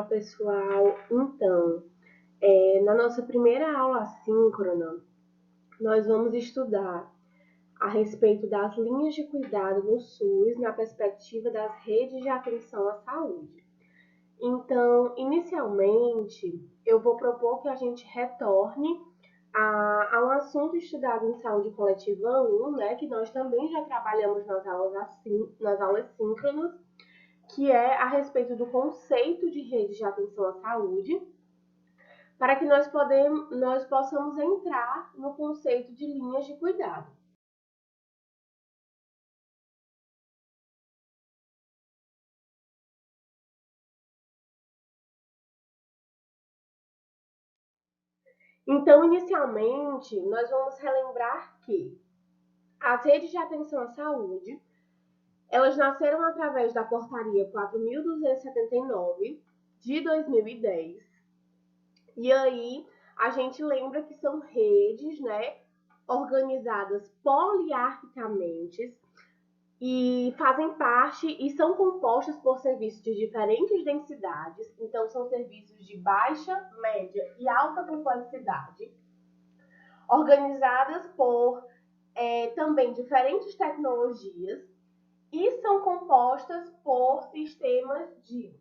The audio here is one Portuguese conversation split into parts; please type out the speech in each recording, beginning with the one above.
Olá, pessoal. Então, na nossa primeira aula assíncrona, nós vamos estudar a respeito das linhas de cuidado no SUS na perspectiva das redes de atenção à saúde. Então, inicialmente, eu vou propor que a gente retorne a um assunto estudado em saúde coletiva 1, né, que nós também já trabalhamos nas aulas síncronas, que é a respeito do conceito de rede de atenção à saúde, para que nós possamos entrar no conceito de linhas de cuidado. Então, inicialmente, nós vamos relembrar que as redes de atenção à saúde, elas nasceram através da Portaria 4.279 de 2010. E aí, a gente lembra que são redes, né, organizadas poliarquicamente e fazem parte e são compostas por serviços de diferentes densidades. Então, são serviços de baixa, média e alta complexidade, organizadas por também diferentes tecnologias e são compostas por sistemas de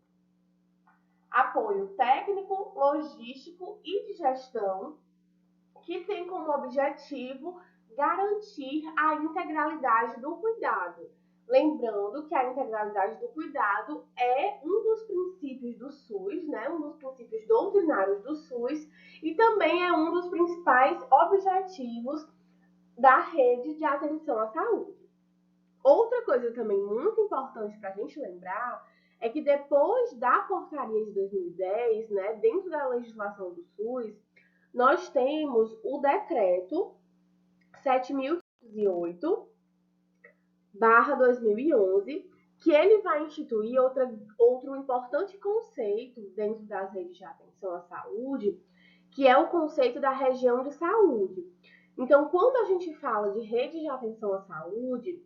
apoio técnico, logístico e de gestão, que tem como objetivo garantir a integralidade do cuidado. Lembrando que a integralidade do cuidado é um dos princípios do SUS, né? Um dos princípios doutrinários do SUS e também é um dos principais objetivos da rede de atenção à saúde. Outra coisa também muito importante para a gente lembrar é que depois da portaria de 2010, né, dentro da legislação do SUS, nós temos o decreto 7.508/2011, que ele vai instituir outro importante conceito dentro das redes de atenção à saúde, que é o conceito da região de saúde. Então, quando a gente fala de rede de atenção à saúde,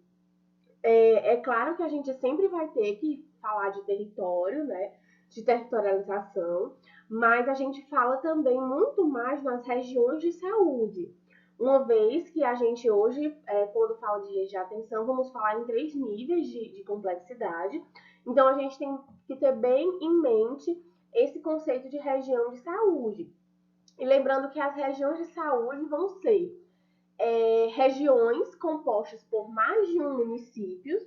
é claro que a gente sempre vai ter que falar de território, né, de territorialização, mas a gente fala também muito mais nas regiões de saúde. Uma vez que a gente hoje, quando fala de rede de atenção, vamos falar em 3 níveis de complexidade. Então, a gente tem que ter bem em mente esse conceito de região de saúde. E lembrando que as regiões de saúde vão ser regiões compostas por mais de um município.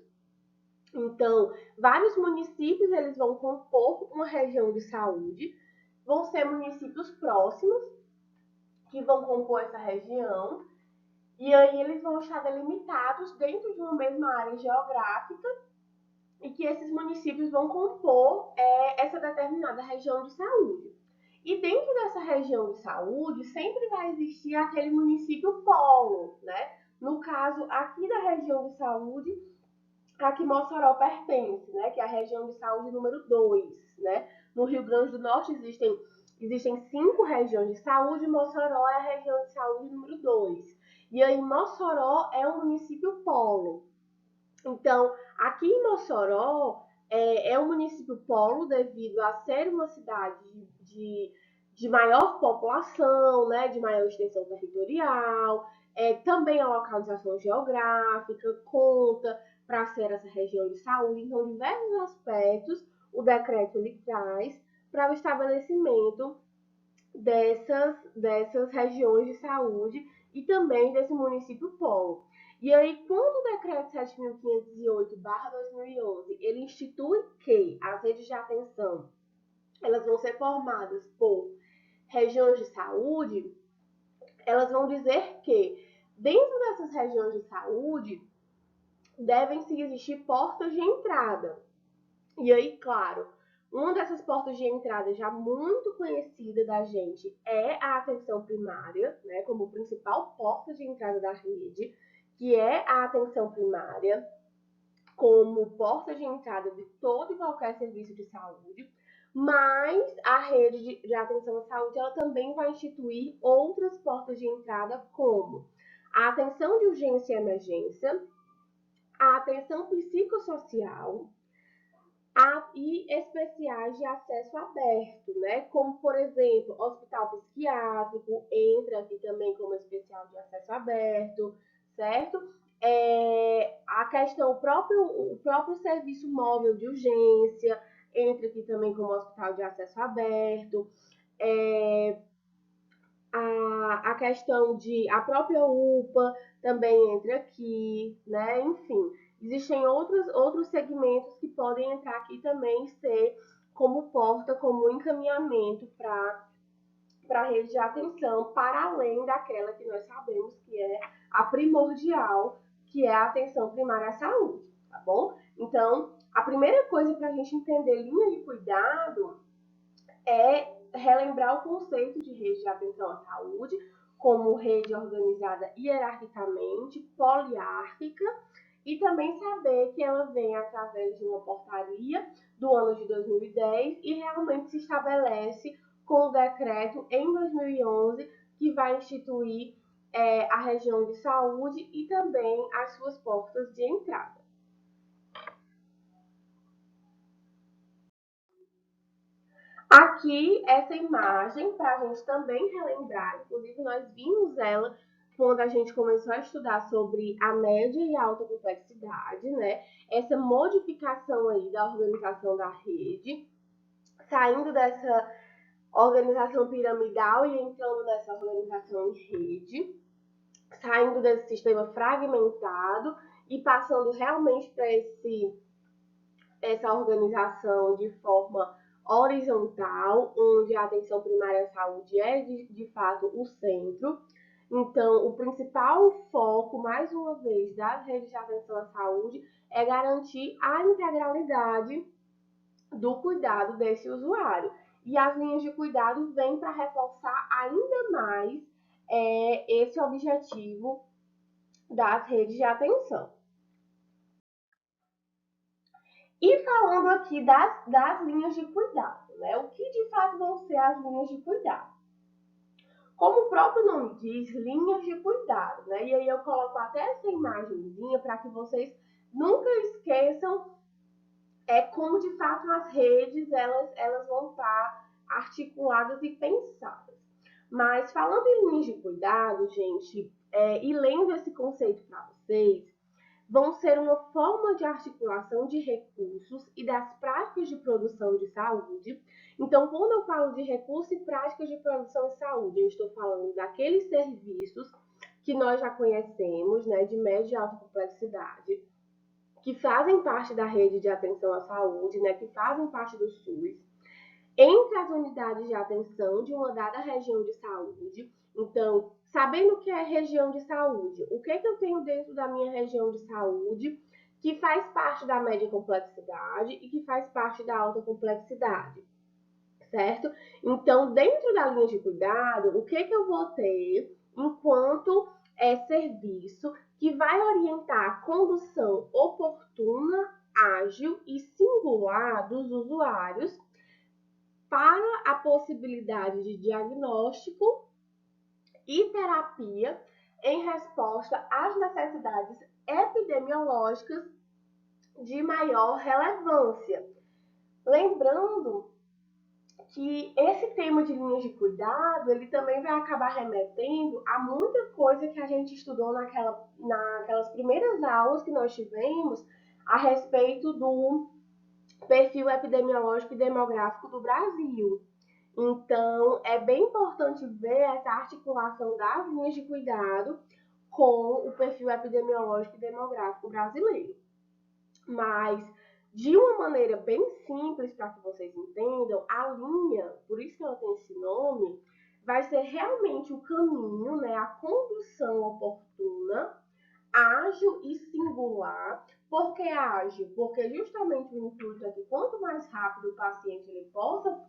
Então, vários municípios eles vão compor uma região de saúde. Vão ser municípios próximos que vão compor essa região. E aí eles vão estar delimitados dentro de uma mesma área geográfica e que esses municípios vão compor essa determinada região de saúde. E dentro dessa região de saúde sempre vai existir aquele município polo, né? No caso aqui da região de saúde, a que Mossoró pertence, né? Que é a região de saúde número 2, né? No Rio Grande do Norte existem 5 regiões de saúde e Mossoró é a região de saúde número 2. E aí Mossoró é um município polo. Então, aqui em Mossoró é um município polo devido a ser uma cidade de maior população, né, de maior extensão territorial, também a localização geográfica conta para ser essa região de saúde. Então, diversos aspectos o decreto lhe traz para o estabelecimento dessas regiões de saúde e também desse município polo. E aí, quando o decreto 7.508/2011, ele institui que as redes de atenção elas vão ser formadas por regiões de saúde, elas vão dizer que dentro dessas regiões de saúde devem se existir portas de entrada. E aí, claro, uma dessas portas de entrada já muito conhecida da gente é a atenção primária, né, como principal porta de entrada da rede, que é a atenção primária como porta de entrada de todo e qualquer serviço de saúde, mas a rede de atenção à saúde ela também vai instituir outras portas de entrada, como a atenção de urgência e emergência, a atenção psicossocial, E especiais de acesso aberto, né? Como, por exemplo, hospital psiquiátrico, entra aqui também como especial de acesso aberto, certo? A questão, o próprio serviço móvel de urgência, entra aqui também como hospital de acesso aberto. É, a questão de a própria UPA também entra aqui, né? Enfim, existem outros segmentos que podem entrar aqui também ser como porta, como encaminhamento para a rede de atenção, para além daquela que nós sabemos que é a primordial, que é a atenção primária à saúde, tá bom? Então, a primeira coisa para a gente entender linha de cuidado é relembrar o conceito de rede de atenção à saúde como rede organizada hierarquicamente, poliárquica, e também saber que ela vem através de uma portaria do ano de 2010 e realmente se estabelece com o decreto em 2011 que vai instituir a região de saúde e também as suas portas de entrada. Aqui, essa imagem, para a gente também relembrar, inclusive nós vimos ela quando a gente começou a estudar sobre a média e a alta complexidade, né? Essa modificação aí da organização da rede, saindo dessa organização piramidal e entrando nessa organização em rede, saindo desse sistema fragmentado e passando realmente para essa organização de forma horizontal, onde a atenção primária à saúde é de fato o centro. Então, o principal foco, mais uma vez, das redes de atenção à saúde é garantir a integralidade do cuidado desse usuário. E as linhas de cuidado vêm para reforçar ainda mais esse objetivo das redes de atenção. E falando aqui das linhas de cuidado, né? O que de fato vão ser as linhas de cuidado? Como o próprio nome diz, linhas de cuidado, né? E aí eu coloco até essa imagenzinha para que vocês nunca esqueçam como de fato as redes elas vão estar articuladas e pensadas. Mas falando em linhas de cuidado, gente, e lendo esse conceito para vocês, vão ser uma forma de articulação de recursos e das práticas de produção de saúde. Então, quando eu falo de recursos e práticas de produção de saúde, eu estou falando daqueles serviços que nós já conhecemos, né, de média e alta complexidade, que fazem parte da rede de atenção à saúde, né, que fazem parte do SUS, entre as unidades de atenção de uma dada região de saúde. Então, sabendo o que é região de saúde, o que eu tenho dentro da minha região de saúde que faz parte da média complexidade e que faz parte da alta complexidade, certo? Então, dentro da linha de cuidado, o que eu vou ter enquanto serviço que vai orientar a condução oportuna, ágil e singular dos usuários para a possibilidade de diagnóstico e terapia em resposta às necessidades epidemiológicas de maior relevância. Lembrando que esse tema de linhas de cuidado, ele também vai acabar remetendo a muita coisa que a gente estudou naquelas primeiras aulas que nós tivemos a respeito do perfil epidemiológico e demográfico do Brasil. Então, é bem importante ver essa articulação das linhas de cuidado com o perfil epidemiológico e demográfico brasileiro. Mas, de uma maneira bem simples, para que vocês entendam, a linha, por isso que ela tem esse nome, vai ser realmente o caminho, né, a condução oportuna, ágil e singular. Por que ágil? Porque justamente o intuito é que quanto mais rápido o paciente ele possa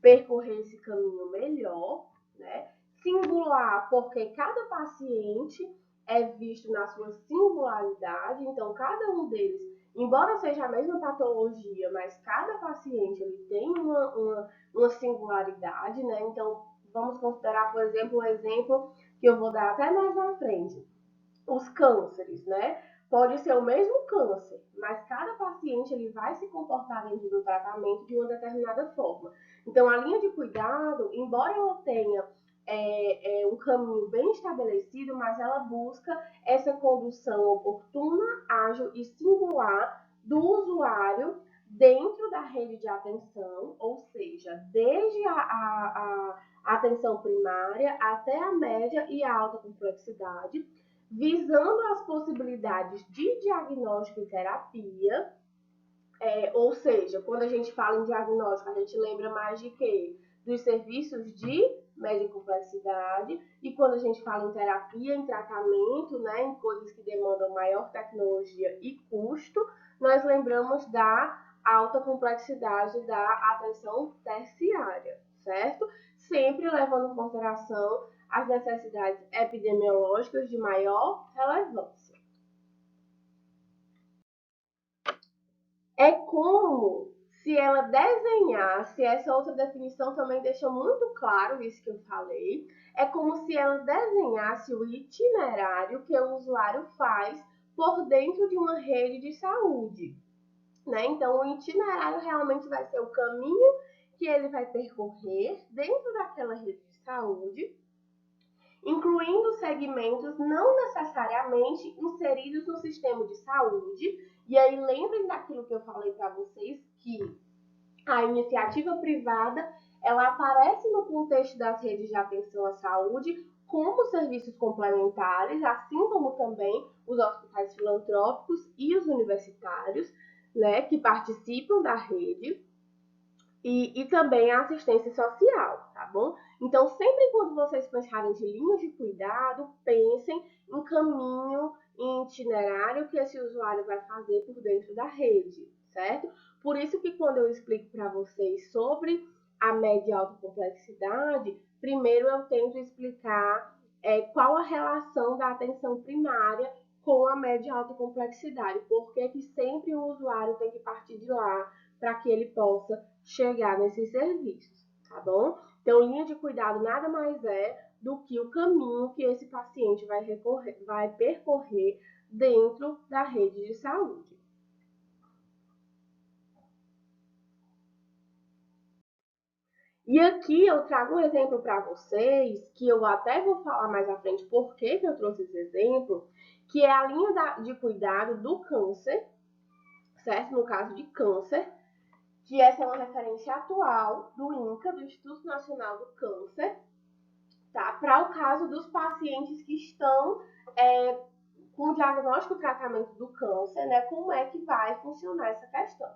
percorrer esse caminho melhor, né? Singular, porque cada paciente é visto na sua singularidade, então cada um deles, embora seja a mesma patologia, mas cada paciente ele tem uma singularidade, né? Então, vamos considerar, por exemplo, um exemplo que eu vou dar até mais à frente, os cânceres, né? Pode ser o mesmo câncer, mas cada paciente ele vai se comportar dentro do tratamento de uma determinada forma. Então, a linha de cuidado, embora ela tenha um caminho bem estabelecido, mas ela busca essa condução oportuna, ágil e singular do usuário dentro da rede de atenção, ou seja, desde a atenção primária até a média e a alta complexidade, visando as possibilidades de diagnóstico e terapia, ou seja, quando a gente fala em diagnóstico, a gente lembra mais de quê? Dos serviços de média complexidade, e quando a gente fala em terapia, em tratamento, né, em coisas que demandam maior tecnologia e custo, nós lembramos da alta complexidade da atenção terciária, certo? Sempre levando em consideração as necessidades epidemiológicas de maior relevância. É como se ela desenhasse, essa outra definição também deixa muito claro isso que eu falei, é como se ela desenhasse o itinerário que o usuário faz por dentro de uma rede de saúde, né? Então, o itinerário realmente vai ser o caminho que ele vai percorrer dentro daquela rede de saúde, incluindo segmentos não necessariamente inseridos no sistema de saúde. E aí lembrem daquilo que eu falei para vocês, que a iniciativa privada ela aparece no contexto das redes de atenção à saúde como serviços complementares, assim como também os hospitais filantrópicos e os universitários, né, que participam da rede. E também a assistência social, tá bom? Então, sempre quando vocês pensarem de linhas de cuidado, pensem em caminho, em itinerário que esse usuário vai fazer por dentro da rede, certo? Por isso que quando eu explico para vocês sobre a média e alta complexidade, primeiro eu tento explicar qual a relação da atenção primária com a média e alta complexidade, porque que sempre o usuário tem que partir de lá para que ele possa chegar nesses serviços, tá bom? Então, linha de cuidado nada mais é do que o caminho que esse paciente vai percorrer dentro da rede de saúde. E aqui eu trago um exemplo para vocês, que eu até vou falar mais à frente por que eu trouxe esse exemplo, que é a linha de cuidado do câncer, certo? No caso de câncer, que essa é uma referência atual do INCA, do Instituto Nacional do Câncer, tá? Para o caso dos pacientes que estão com o diagnóstico e tratamento do câncer, né? Como é que vai funcionar essa questão?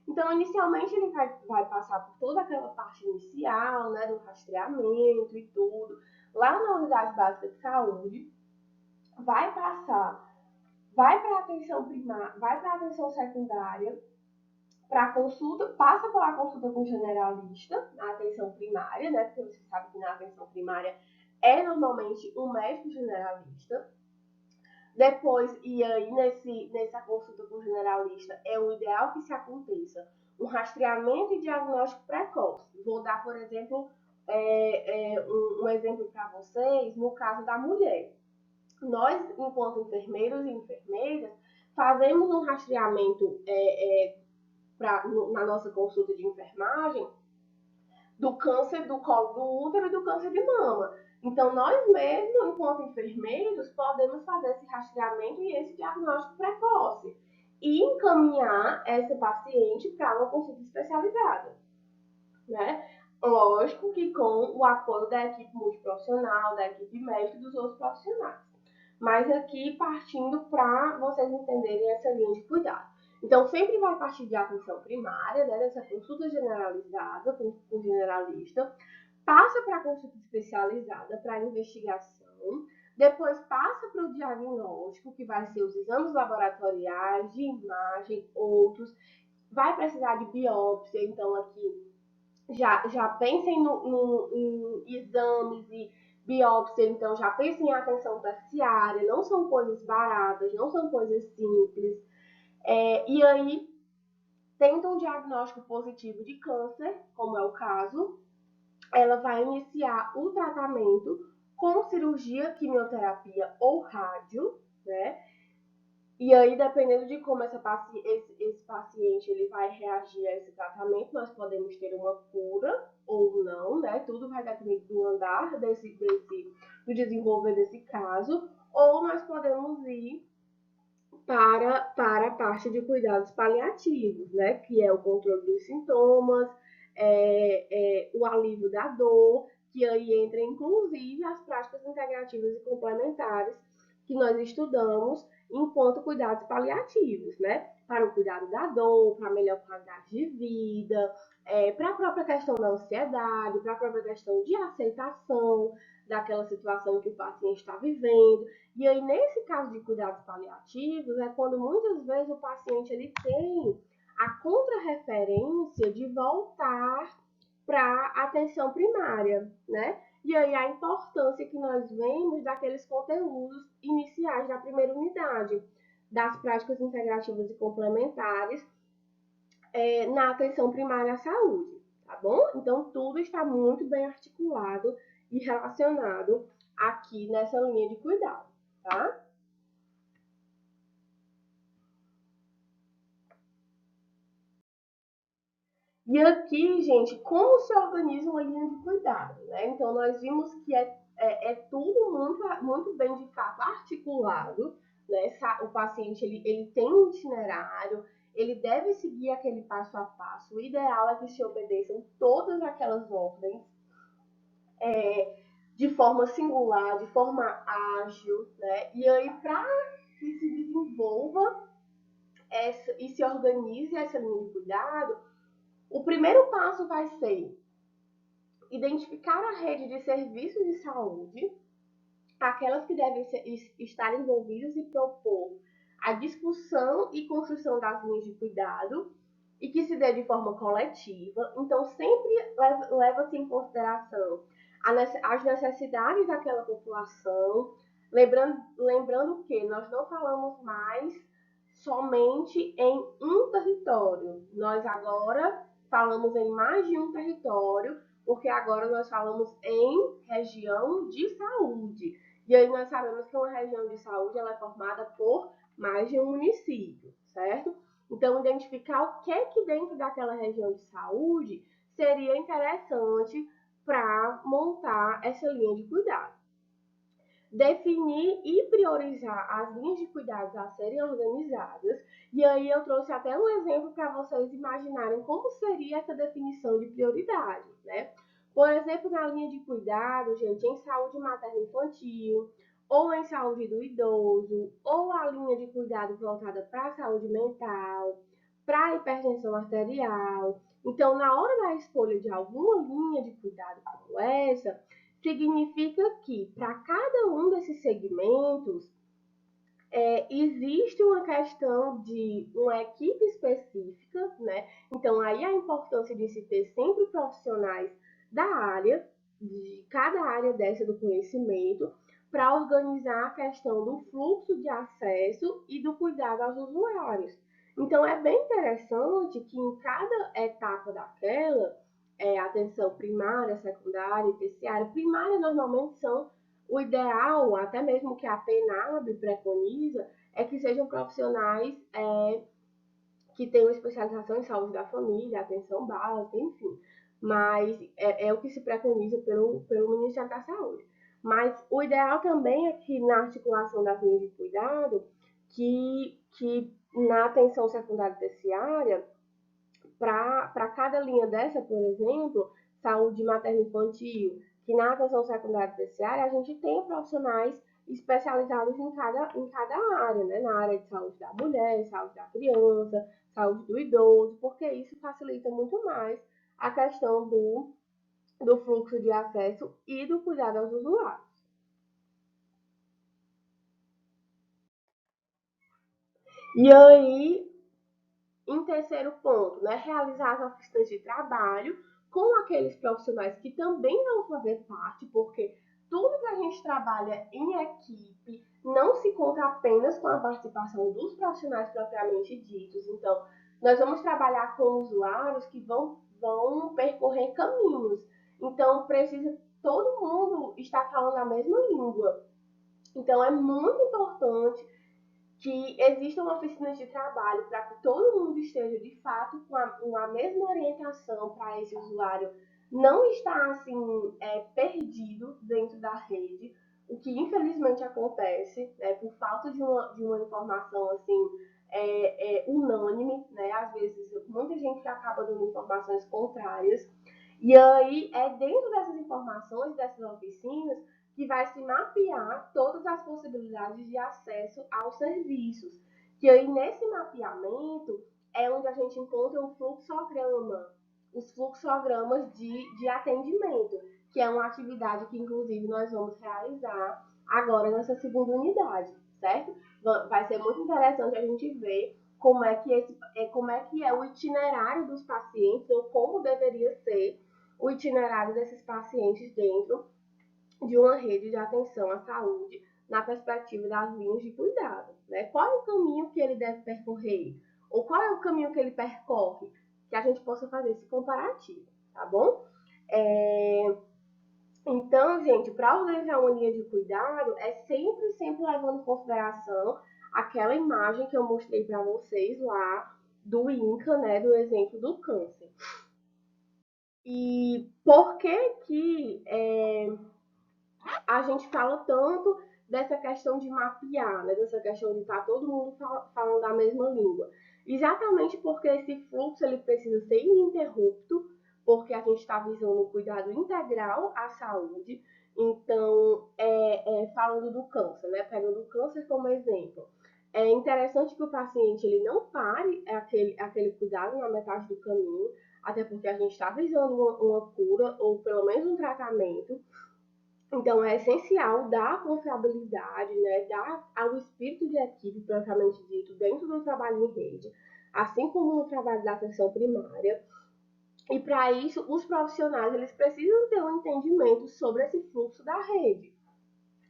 Então, inicialmente, ele vai passar por toda aquela parte inicial, né? Do rastreamento e tudo, lá na unidade básica de saúde, vai passar, vai para a atenção primária, vai para a atenção secundária, para consulta, passa pela consulta com o generalista, na atenção primária, né? Porque você sabe que na atenção primária é normalmente um médico generalista. Depois, e aí nessa consulta com o generalista, é o ideal que se aconteça um rastreamento e diagnóstico precoce. Vou dar, por exemplo, um exemplo para vocês no caso da mulher. Nós, enquanto enfermeiros e enfermeiras, fazemos um rastreamento na nossa consulta de enfermagem do câncer do colo do útero e do câncer de mama. Então, nós mesmos, enquanto enfermeiros, podemos fazer esse rastreamento e esse diagnóstico precoce e encaminhar essa paciente para uma consulta especializada, né? Lógico que com o apoio da equipe multiprofissional, da equipe médica e dos outros profissionais. Mas aqui partindo para vocês entenderem essa linha de cuidado. Então, sempre vai partir de atenção primária, né, dessa consulta generalizada com o generalista, passa para a consulta especializada, para a investigação, depois passa para o diagnóstico, que vai ser os exames laboratoriais, de imagem, outros, vai precisar de biópsia, então aqui já pensem em exames e biópsia, então já pensem em atenção terciária, não são coisas baratas, não são coisas simples. E aí, tendo um diagnóstico positivo de câncer, como é o caso, ela vai iniciar o tratamento com cirurgia, quimioterapia ou rádio, né? E aí, dependendo de como esse paciente ele vai reagir a esse tratamento, nós podemos ter uma cura ou não, né? Tudo vai depender do andar do desenvolver desse caso, ou nós podemos ir para a parte de cuidados paliativos, né? Que é o controle dos sintomas, o alívio da dor, que aí entra inclusive as práticas integrativas e complementares que nós estudamos enquanto cuidados paliativos, né? Para o cuidado da dor, para a melhor qualidade de vida, para a própria questão da ansiedade, para a própria questão de aceitação daquela situação que o paciente está vivendo. E aí, nesse caso de cuidados paliativos, é quando muitas vezes o paciente ele tem a contrarreferência de voltar para a atenção primária, né? E aí a importância que nós vemos daqueles conteúdos iniciais da primeira unidade, das práticas integrativas e complementares na atenção primária à saúde, tá bom? Então tudo está muito bem articulado e relacionado aqui nessa linha de cuidado, tá? E aqui, gente, como se organiza uma linha de cuidado, né? Então, nós vimos que é tudo muito bem de fato articulado, né? O paciente, ele tem um itinerário, ele deve seguir aquele passo a passo. O ideal é que se obedeçam todas aquelas ordens de forma singular, de forma ágil, né? E aí, para que se desenvolva e se organize essa linha de cuidado, o primeiro passo vai ser identificar a rede de serviços de saúde, aquelas que devem estar envolvidas e propor a discussão e construção das linhas de cuidado e que se dê de forma coletiva. Então, sempre leva-se em consideração as necessidades daquela população, lembrando que nós não falamos mais somente em um território. Nós agora falamos em mais de um território, porque agora nós falamos em região de saúde. E aí nós sabemos que uma região de saúde ela é formada por mais de um município, certo? Então, identificar o que é que dentro daquela região de saúde seria interessante para montar essa linha de cuidado. Definir e priorizar as linhas de cuidados a serem organizadas. E aí eu trouxe até um exemplo para vocês imaginarem como seria essa definição de prioridade, né? Por exemplo, na linha de cuidado, gente, em saúde materno-infantil, ou em saúde do idoso, ou a linha de cuidado voltada para a saúde mental, para a hipertensão arterial. Então, na hora da escolha de alguma linha de cuidado como essa, significa que para cada um desses segmentos existe uma questão de uma equipe específica, né? Então aí a importância de se ter sempre profissionais da área, de cada área dessa do conhecimento, para organizar a questão do fluxo de acesso e do cuidado aos usuários. Então é bem interessante que em cada etapa daquela atenção primária, secundária e terciária. Primária normalmente são o ideal, até mesmo que a PNAB preconiza, é que sejam profissionais que tenham especialização em saúde da família, atenção básica, enfim. Mas é o que se preconiza pelo Ministério da Saúde. Mas o ideal também é que na articulação das linhas de cuidado, que na atenção secundária e terciária, para cada linha dessa, por exemplo, saúde materno-infantil, que na atenção secundária e terciária a gente tem profissionais especializados em cada área, né? Na área de saúde da mulher, saúde da criança, saúde do idoso, porque isso facilita muito mais a questão do fluxo de acesso e do cuidado aos usuários. E aí, em terceiro ponto, né, realizar as oficinas de trabalho com aqueles profissionais que também vão fazer parte, porque tudo que a gente trabalha em equipe não se conta apenas com a participação dos profissionais propriamente ditos. Então, nós vamos trabalhar com usuários que vão percorrer caminhos. Então, precisa todo mundo estar falando a mesma língua. Então, é muito importante que existam oficinas de trabalho para que todo mundo esteja, de fato, com a mesma orientação para esse usuário não estar, assim, perdido dentro da rede, o que infelizmente acontece, né, por falta de uma informação, assim, unânime, né, às vezes muita gente acaba dando informações contrárias, e aí é dentro dessas informações, dessas oficinas, que vai se mapear todas as possibilidades de acesso aos serviços. Que aí nesse mapeamento é onde a gente encontra o fluxograma, os fluxogramas de atendimento, que é uma atividade que inclusive nós vamos realizar agora nessa segunda unidade, certo? Vai ser muito interessante a gente ver como é que é o itinerário dos pacientes ou como deveria ser o itinerário desses pacientes dentro de uma rede de atenção à saúde na perspectiva das linhas de cuidado, né? Qual é o caminho que ele deve percorrer? Ou qual é o caminho que ele percorre? Que a gente possa fazer esse comparativo, tá bom? Então, gente, para organizar uma linha de cuidado, é sempre levando em consideração aquela imagem que eu mostrei para vocês lá do INCA, né, do exemplo do câncer. E por que a gente fala tanto dessa questão de mapear, né, dessa questão de estar todo mundo falando a mesma língua? Exatamente porque esse fluxo ele precisa ser ininterrupto, porque a gente está visando o cuidado integral à saúde. Então, falando do câncer, né, pegando o câncer como exemplo, é interessante que o paciente ele não pare aquele cuidado na metade do caminho, até porque a gente está visando uma cura ou pelo menos um tratamento. Então, é essencial dar confiabilidade, né, dar ao espírito de equipe, propriamente dito, dentro do trabalho em rede, assim como no trabalho da atenção primária. E para isso, os profissionais eles precisam ter um entendimento sobre esse fluxo da rede.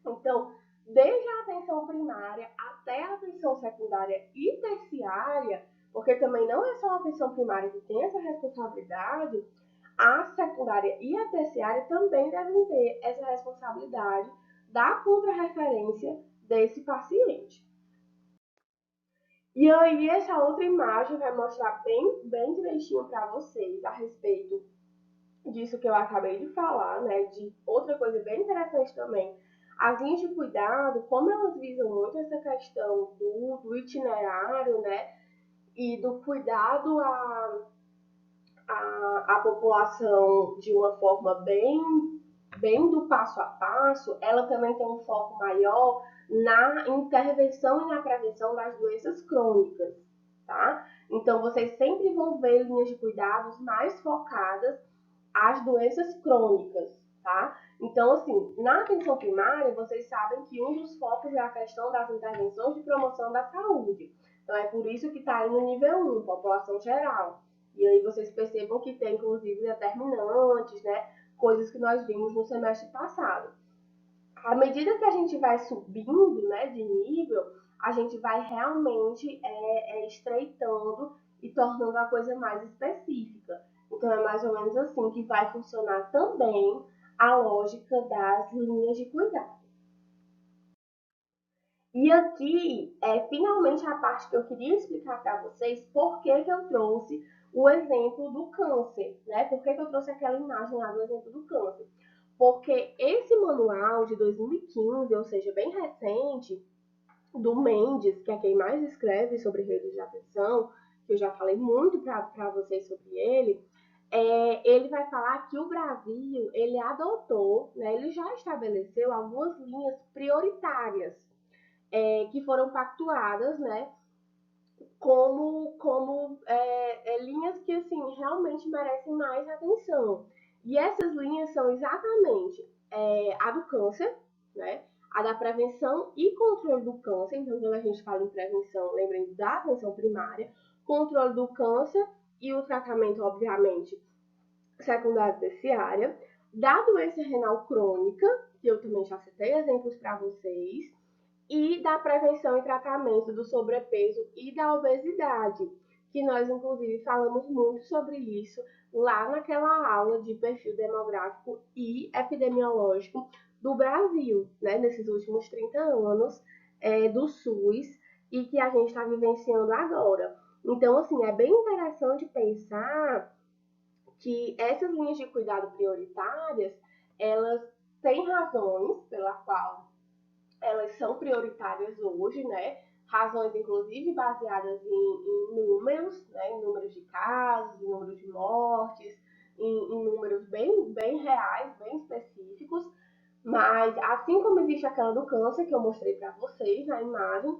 Então, desde a atenção primária até a atenção secundária e terciária, porque também não é só a atenção primária que tem essa responsabilidade, a secundária e a terciária também devem ter essa responsabilidade da contra-referência desse paciente. E aí, essa outra imagem vai mostrar bem direitinho para vocês a respeito disso que eu acabei de falar, né? De outra coisa bem interessante também. As linhas de cuidado, como elas visam muito essa questão do itinerário, né? E do cuidado a população de uma forma bem do passo a passo, ela também tem um foco maior na intervenção e na prevenção das doenças crônicas, tá? Então, vocês sempre vão ver linhas de cuidados mais focadas às doenças crônicas, tá? Então, assim, na atenção primária, vocês sabem que um dos focos é a questão das intervenções de promoção da saúde. Então, é por isso que está aí no nível 1, população geral. E aí vocês percebam que tem, inclusive, determinantes, né? Coisas que nós vimos no semestre passado. À medida que a gente vai subindo, né, de nível, a gente vai realmente estreitando e tornando a coisa mais específica. Então, é mais ou menos assim que vai funcionar também a lógica das linhas de cuidado. E aqui finalmente a parte que eu queria explicar para vocês por que eu trouxe o exemplo do câncer, né? Por que eu trouxe aquela imagem lá do exemplo do câncer? Porque esse manual de 2015, ou seja, bem recente, do Mendes, que é quem mais escreve sobre redes de atenção, que eu já falei muito para vocês sobre ele, ele vai falar que o Brasil, ele adotou, né, ele já estabeleceu algumas linhas prioritárias que foram pactuadas, né, como linhas que assim realmente merecem mais atenção. E essas linhas são exatamente a do câncer, né, a da prevenção e controle do câncer. Então, quando a gente fala em prevenção, lembrem da atenção primária, controle do câncer e o tratamento, obviamente, secundária e terciária, da doença renal crônica, que eu também já citei exemplos para vocês, e da prevenção e tratamento do sobrepeso e da obesidade, que nós inclusive falamos muito sobre isso lá naquela aula de perfil demográfico e epidemiológico do Brasil, né, nesses últimos 30 anos do SUS, e que a gente está vivenciando agora. Então, assim, é bem interessante pensar que essas linhas de cuidado prioritárias, elas têm razões pela qual elas são prioritárias hoje, né? Razões, inclusive, baseadas em números, né? Em números de casos, em números de mortes, em números bem reais, bem específicos. Mas, assim como existe aquela do câncer que eu mostrei para vocês na imagem,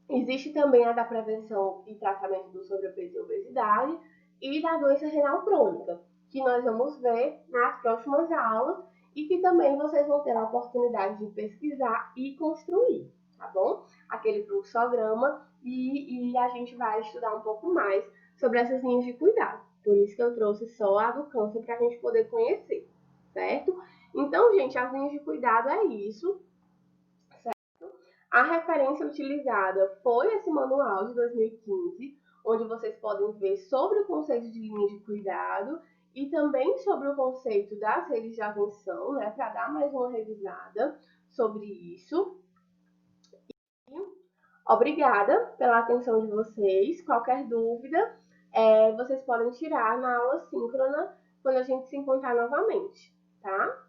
existe também a da prevenção e tratamento do sobrepeso e obesidade e da doença renal crônica, que nós vamos ver nas próximas aulas e que também vocês vão ter a oportunidade de pesquisar e construir, tá bom? Aquele fluxograma e a gente vai estudar um pouco mais sobre essas linhas de cuidado. Por isso que eu trouxe só a do câncer para a gente poder conhecer, certo? Então, gente, as linhas de cuidado é isso. A referência utilizada foi esse manual de 2015, onde vocês podem ver sobre o conceito de linha de cuidado e também sobre o conceito das redes de atenção, né, para dar mais uma revisada sobre isso. Obrigada pela atenção de vocês. Qualquer dúvida, vocês podem tirar na aula síncrona quando a gente se encontrar novamente, tá?